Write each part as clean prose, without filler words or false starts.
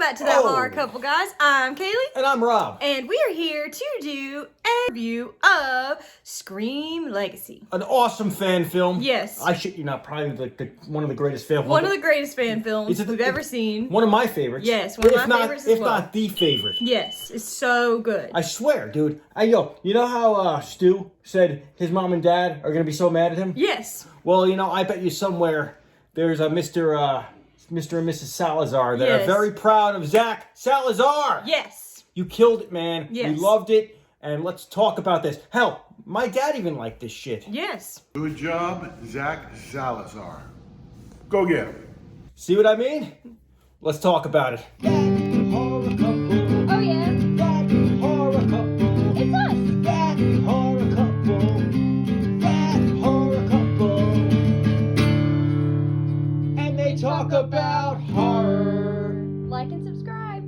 back to That Horror Couple, guys. I'm Kaylee. And I'm Rob. And we are here to do a review of Scream Legacy. An awesome fan film. Yes. I shit you not, probably one of the greatest fan films. One of the greatest fan films we've ever seen. One of my favorites. Yes, one of my favorites as well. If not the favorite. Yes, it's so good. I swear, dude. You know how Stu said his mom and dad are going to be so mad at him? Yes. Well, I bet you somewhere there's a Mr. and Mrs. Salazar that are very proud of Zach Salazar. Yes. You killed it, man. Yes. We loved it. And let's talk about this. Hell, my dad even liked this shit. Yes. Good job, Zach Salazar. Go get him. See what I mean? Let's talk about it. Oh, yeah. Horror couple. It's us. Horror couple. Horror couple. And they talk about horror. Like and subscribe.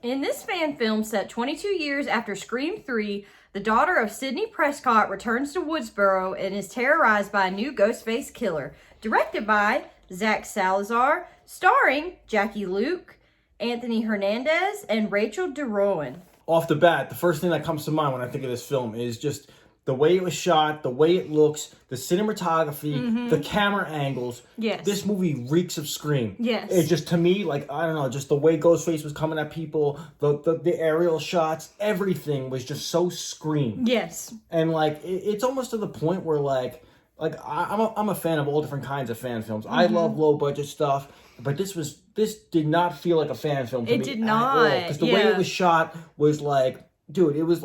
In this fan film set 22 years after Scream 3, the daughter of Sidney Prescott returns to Woodsboro and is terrorized by a new Ghostface killer. Directed by Zach Salazar, starring Jackie Luke, Anthony Hernandez, and Rachel DeRowan. Off the bat, the first thing that comes to mind when I think of this film is just the way it was shot, the way it looks, the cinematography, the camera angles. Yes. This movie reeks of Scream. Yes. It just, to me, I don't know, just the way Ghostface was coming at people, the aerial shots, everything was just so Scream. Yes. And, it's almost to the point where, I'm a fan of all different kinds of fan films. I love low-budget stuff, but this did not feel like a fan film to me. It did not. Because the way it was shot was dude, it was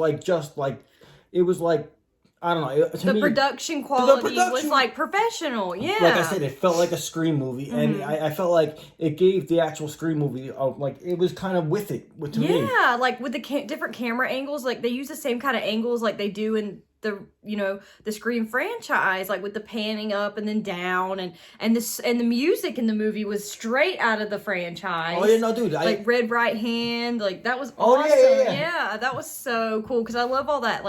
I don't know. The production quality was professional. Yeah. Like I said, it felt like a Scream movie, and I felt like it gave the actual Scream movie, it was kind of with it, to me. Yeah, with the different camera angles, they use the same kind of angles like they do in the the Scream franchise, with the panning up and then down, and the music in the movie was straight out of the franchise. Oh yeah, no, dude, Red Right Hand, that was awesome. Yeah, that was so cool because I love all that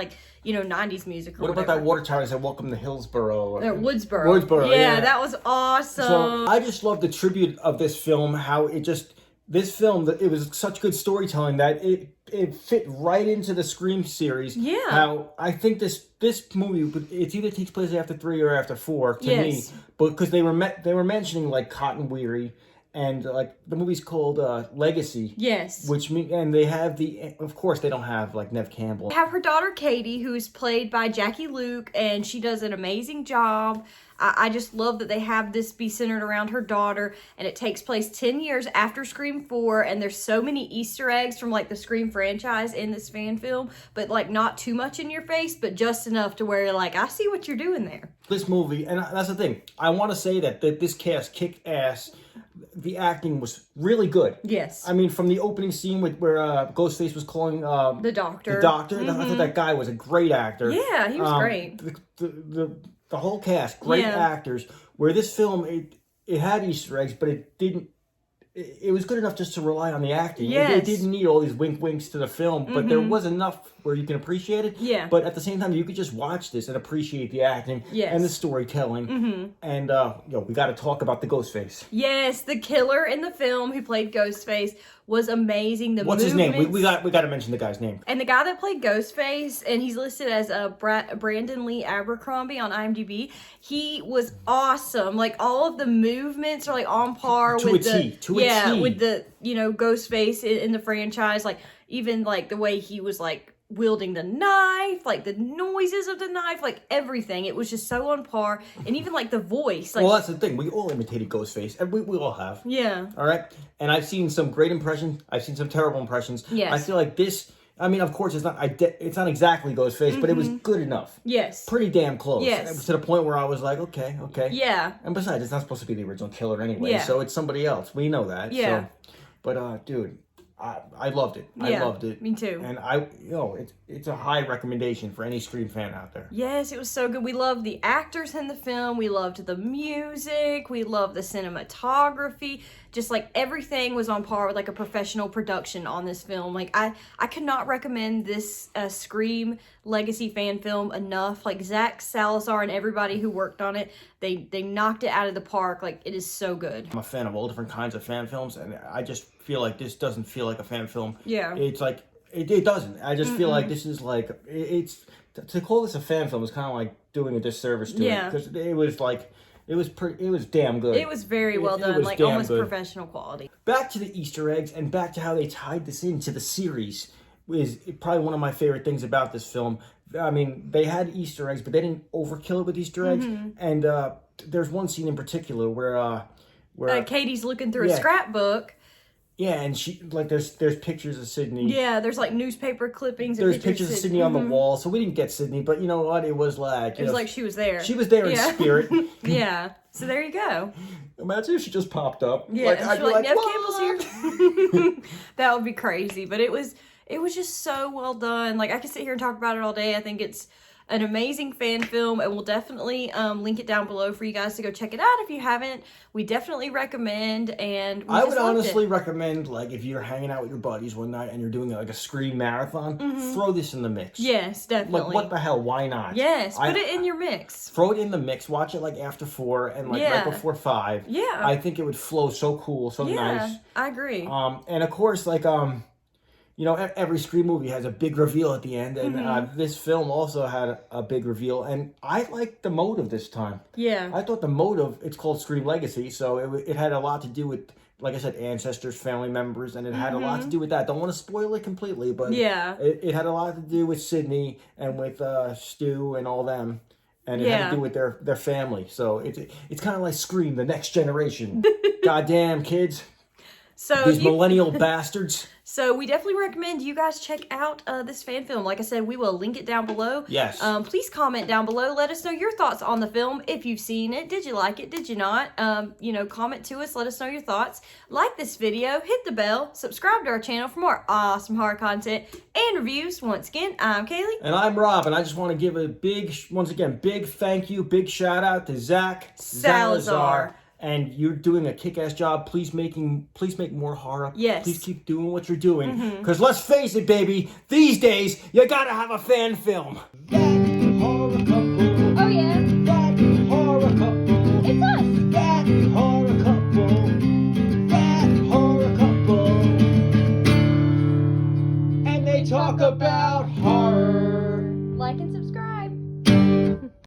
90s music. What about that water tower that said "Welcome to Hillsboro"? Woodsboro. Woodsboro. Yeah, that was awesome. So I just love the tribute of this film. How it was such good storytelling that it fit right into the Scream series. Yeah. How I think this movie, it either takes place after 3 or after 4 to me, but because they were mentioning Cotton Weary. And the movie's called Legacy. Yes. And they have of course they don't have Neve Campbell. They have her daughter Katie, who's played by Jackie Luke, and she does an amazing job. I just love that they have this be centered around her daughter, and it takes place 10 years after Scream 4, and there's so many Easter eggs from the Scream franchise in this fan film, but not too much in your face, but just enough to where you're I see what you're doing there. This movie, and that's the thing, I want to say that this cast kicked ass. The acting was really good. Yes. I mean, from the opening scene where Ghostface was calling the doctor. I thought that guy was a great actor. Yeah, he was great. The whole cast, great actors. Where this film, it had Easter eggs, but it didn't. It was good enough just to rely on the acting. Yes. It didn't need all these winks to the film, but there was enough where you can appreciate it. Yeah. But at the same time, you could just watch this and appreciate the acting and the storytelling. And we got to talk about the Ghostface. Yes, the killer in the film who played Ghostface was amazing. What's his name? We got to mention the guy's name. And the guy that played Ghostface, and he's listed as Brandon Lee Abercrombie on IMDb. He was awesome. All of the movements are on par with the Ghostface in the franchise. Even the way he was wielding the knife, the noises of the knife, everything. It was just so on par. And even the voice. Well, that's the thing. We all imitated Ghostface. And we all have. Yeah. All right? And I've seen some great impressions. I've seen some terrible impressions. Yes. I feel like this, I mean, of course, it's not exactly Ghostface, but it was good enough. Yes. Pretty damn close. Yes. To the point where I was okay. Yeah. And besides, it's not supposed to be the original killer anyway. Yeah. So it's somebody else. We know that. Yeah. So, but, dude, I loved it. I loved it. Me too. And it's a high recommendation for any Scream fan out there. Yes, it was so good. We loved the actors in the film. We loved the music. We loved the cinematography. just like everything was on par with like a professional production on this film. Like I could not recommend this Scream Legacy fan film enough. Like Zach Salazar and everybody who worked on it, they knocked it out of the park. Like it is so good. I'm a fan of all different kinds of fan films, and I just feel like this doesn't feel like a fan film. Yeah. It's like, it doesn't. I just feel like this is like, it's, to call this a fan film is kind of like doing a disservice to it. Because it was like, it was damn good. It was very well done, like almost professional quality. Back to the Easter eggs and back to how they tied this into the series is probably one of my favorite things about this film. I mean, they had Easter eggs, but they didn't overkill it with Easter eggs. And there's one scene in particular where Katie's looking through a scrapbook. Yeah, and she, like, there's pictures of Sydney. Yeah, there's like newspaper clippings. There's pictures of Sydney on the wall, so we didn't get Sydney, but you know what? It was like, it was like she was there. She was there in spirit. Yeah. So there you go. Imagine if she just popped up. Yeah, like, I'd be like, Nev Campbell's here. That would be crazy, but it was just so well done. Like I could sit here and talk about it all day. I think it's an amazing fan film, and we'll definitely link it down below for you guys to go check it out if you haven't. We definitely recommend, and I would honestly recommend, like, if you're hanging out with your buddies one night and you're doing like a Scream marathon, throw this in the mix. Yes, definitely. Like, what the hell? Why not? Yes, put it in your mix. Throw it in the mix. Watch it like after 4 and like right before 5. Yeah, I think it would flow so cool, so nice. I agree. And of course, like you know, every Scream movie has a big reveal at the end, and this film also had a big reveal, and I liked the motive this time. Yeah. I thought the motive, it's called Scream Legacy, so it had a lot to do with, like I said, ancestors, family members, and it had a lot to do with that. Don't want to spoil it completely, but it had a lot to do with Sydney and with Stu and all them, and it had to do with their family. So it's kind of like Scream, the next generation. Goddamn, kids. So these millennial bastards. So we definitely recommend you guys check out this fan film. Like I said, we will link it down below. Yes. Please comment down below. Let us know your thoughts on the film. If you've seen it, did you like it? Did you not? You know, comment to us. Let us know your thoughts. Like this video. Hit the bell. Subscribe to our channel for more awesome horror content and reviews. Once again, I'm Kaylee. And I'm Rob. And I just want to give a big thank you, big shout out to Zach Salazar. And you're doing a kick-ass job. Please make more horror. Yes. Please keep doing what you're doing. Because let's face it, baby, these days, you gotta have a fan film.